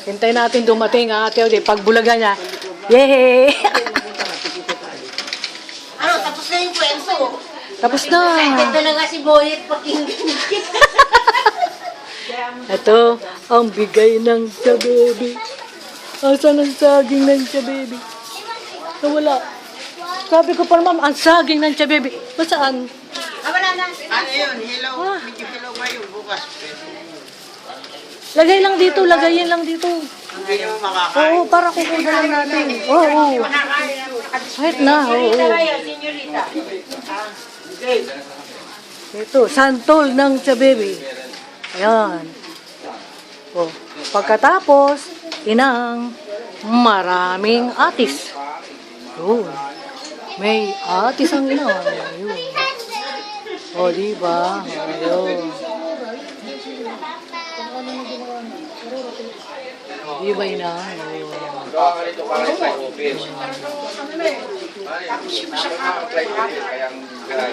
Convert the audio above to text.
Hintay natin dumating ang ate Odi. Pagbulaga niya, yay! Ano, tapos na yung kwento. Tapos na. Ito na nga si Boyet pakinggan. Ito, ang bigay ng Chabebi. Asan ang saging ng Chabebi? Nawala. Sabi ko pa naman, ang saging ng Chabebi. Saan? Wala na. Ano yun? Hello? Medyo hello ngayon bukas. Lagay lang dito, lagayin lang dito. Hindi mo makakain. Oo, para kukuha lang natin. Oo. Kahit na, oo. Senyorita. Ito, santol ng Chabebi. Ayan. O, pagkatapos, inang maraming atis. Yun. May atis ang inang. Yun. O, diba? Ayun. Diba inang? Ayun. Kaya